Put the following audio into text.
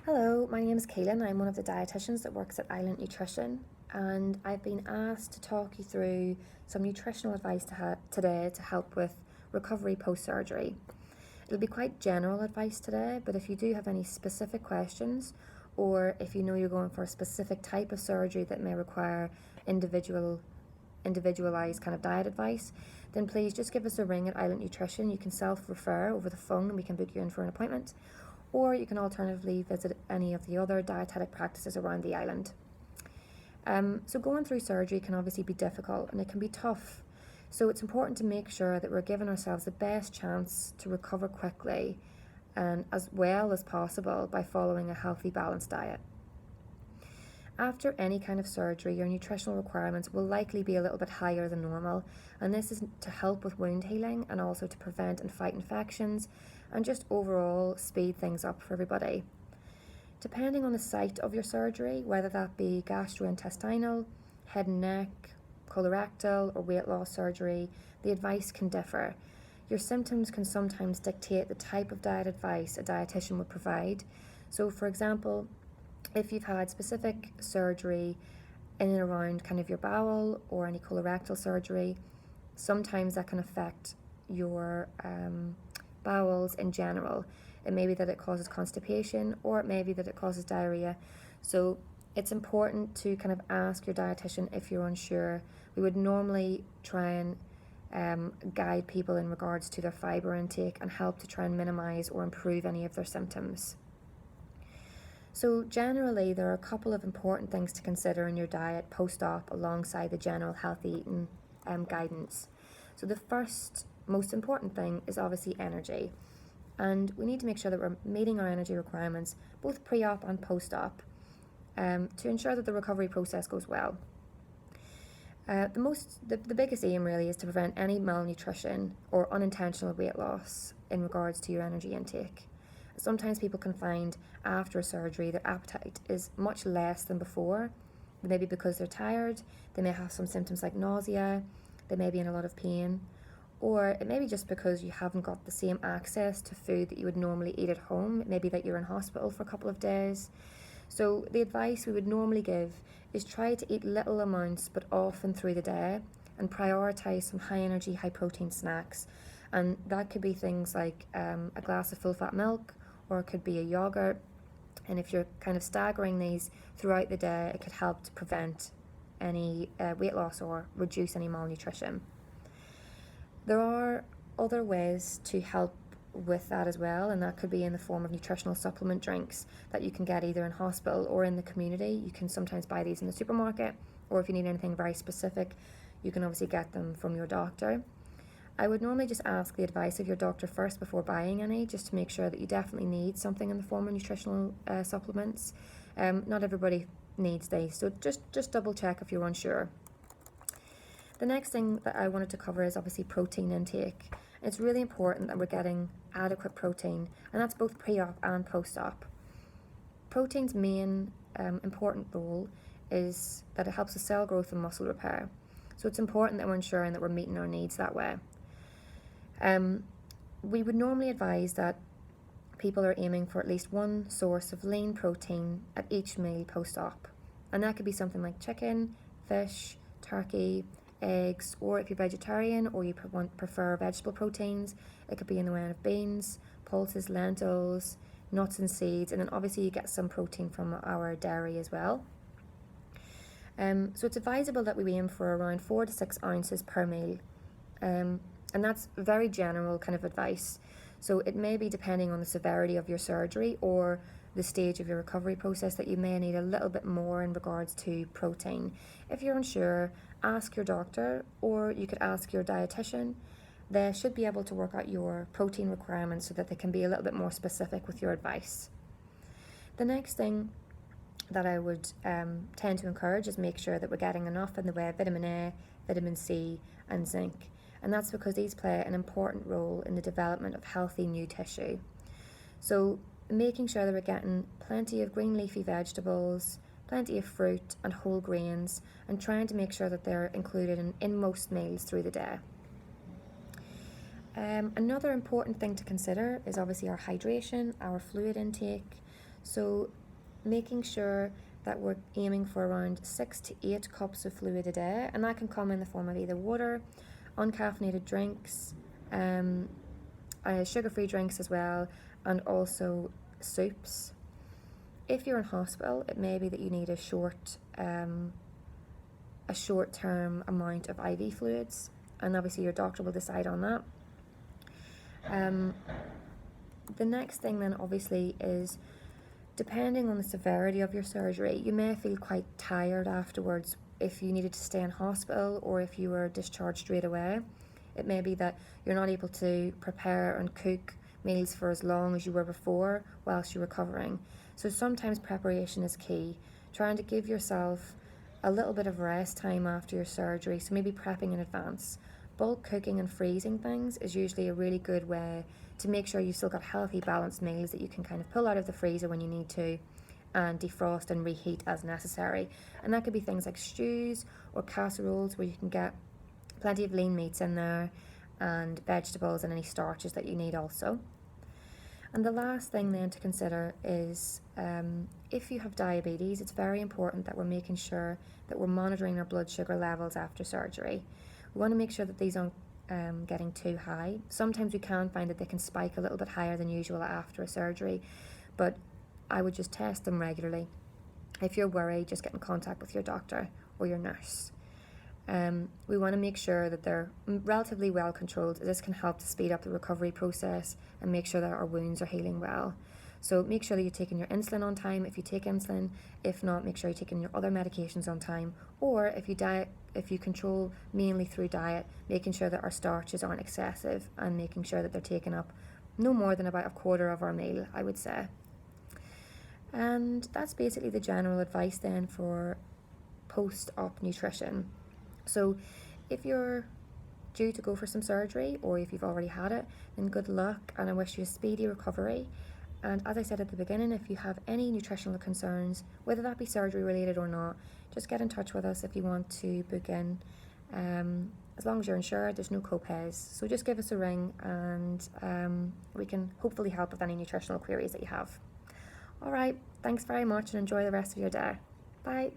Hello, my name is Keelin. I'm one of the dietitians that works at Operative Nutrition, and I've been asked to talk you through some nutritional advice today to help with recovery post-surgery. It'll be quite general advice today, but if you do have any specific questions, or if you know you're going for a specific type of surgery that may require individualized kind of diet advice, then please just give us a ring at Operative Nutrition. You can self-refer over the phone and we can book you in for an appointment, or you can alternatively visit any of the other dietetic practices around the island. So going through surgery can obviously be difficult and it can be tough. So it's important to make sure that we're giving ourselves the best chance to recover quickly and as well as possible by following a healthy, balanced diet. After any kind of surgery, your nutritional requirements will likely be a little bit higher than normal, and this is to help with wound healing and also to prevent and fight infections and just overall speed things up for everybody. Depending on the site of your surgery, whether that be gastrointestinal, head and neck, colorectal or weight loss surgery, the advice can differ. Your symptoms can sometimes dictate the type of diet advice a dietitian would provide. So for example, if you've had specific surgery in and around kind of your bowel or any colorectal surgery, sometimes that can affect your bowels in general. It may be that it causes constipation, or it may be that it causes diarrhea. So it's important to kind of ask your dietitian if you're unsure. We would normally try and guide people in regards to their fibre intake and help to try and minimise or improve any of their symptoms. So generally, there are a couple of important things to consider in your diet post-op alongside the general healthy eating guidance. So the first most important thing is obviously energy, and we need to make sure that we're meeting our energy requirements both pre-op and post-op to ensure that the recovery process goes well. The biggest aim really is to prevent any malnutrition or unintentional weight loss in regards to your energy intake. Sometimes people can find after a surgery their appetite is much less than before, maybe because they're tired, they may have some symptoms like nausea, they may be in a lot of pain, or it may be just because you haven't got the same access to food that you would normally eat at home. It may be that you're in hospital for a couple of days. So the advice we would normally give is try to eat little amounts but often through the day and prioritise some high energy, high protein snacks. And that could be things like a glass of full fat milk, or it could be a yogurt. And if you're kind of staggering these throughout the day, it could help to prevent any weight loss or reduce any malnutrition. There are other ways to help with that as well, and that could be in the form of nutritional supplement drinks that you can get either in hospital or in the community. You can sometimes buy these in the supermarket, or if you need anything very specific, you can obviously get them from your doctor. I would normally just ask the advice of your doctor first before buying any, just to make sure that you definitely need something in the form of nutritional supplements. Not everybody needs these, so just double check if you're unsure. The next thing that I wanted to cover is obviously protein intake. It's really important that we're getting adequate protein, and that's both pre-op and post-op. Protein's main important role is that it helps with cell growth and muscle repair. So it's important that we're ensuring that we're meeting our needs that way. We would normally advise that people are aiming for at least one source of lean protein at each meal post-op. And that could be something like chicken, fish, turkey, eggs, or if you're vegetarian or you prefer vegetable proteins, it could be in the way of beans, pulses, lentils, nuts and seeds, and then obviously you get some protein from our dairy as well. So it's advisable that we aim for around 4 to 6 ounces per meal, and that's very general kind of advice. So it may be depending on the severity of your surgery or the stage of your recovery process that you may need a little bit more in regards to protein. If you're unsure, ask your doctor, or you could ask your dietitian. They should be able to work out your protein requirements so that they can be a little bit more specific with your advice. The next thing that I would tend to encourage is make sure that we're getting enough in the way of vitamin A, vitamin C and zinc. And that's because these play an important role in the development of healthy new tissue. So making sure that we're getting plenty of green leafy vegetables, plenty of fruit and whole grains, and trying to make sure that they're included in most meals through the day. Another important thing to consider is obviously our hydration, our fluid intake. So making sure that we're aiming for around 6 to 8 cups of fluid a day, and that can come in the form of either water, uncaffeinated drinks, sugar-free drinks as well, and also soups. If you're in hospital, it may be that you need a short-term amount of IV fluids, and obviously your doctor will decide on that. The next thing then obviously is, depending on the severity of your surgery, you may feel quite tired afterwards if you needed to stay in hospital or if you were discharged straight away. It may be that you're not able to prepare and cook meals for as long as you were before whilst you're recovering. So sometimes preparation is key, trying to give yourself a little bit of rest time after your surgery, so maybe prepping in advance. Bulk cooking and freezing things is usually a really good way to make sure you've still got healthy, balanced meals that you can kind of pull out of the freezer when you need to and defrost and reheat as necessary. And that could be things like stews or casseroles where you can get plenty of lean meats in there and vegetables and any starches that you need also. And the last thing then to consider is if you have diabetes, it's very important that we're making sure that we're monitoring our blood sugar levels after surgery. We want to make sure that these aren't getting too high. Sometimes we can find that they can spike a little bit higher than usual after a surgery, but I would just test them regularly. If you're worried, just get in contact with your doctor or your nurse. We want to make sure that they're relatively well controlled, as this can help to speed up the recovery process and make sure that our wounds are healing well. So make sure that you're taking your insulin on time if you take insulin. If not, make sure you're taking your other medications on time. Or if you control mainly through diet, making sure that our starches aren't excessive and making sure that they're taking up no more than about a quarter of our meal, I would say. And that's basically the general advice then for post-op nutrition. So if you're due to go for some surgery, or if you've already had it, then good luck, and I wish you a speedy recovery. And as I said at the beginning, if you have any nutritional concerns, whether that be surgery related or not, just get in touch with us if you want to book in. As long as you're insured, there's no co-pays. So just give us a ring and we can hopefully help with any nutritional queries that you have. All right, thanks very much and enjoy the rest of your day. Bye.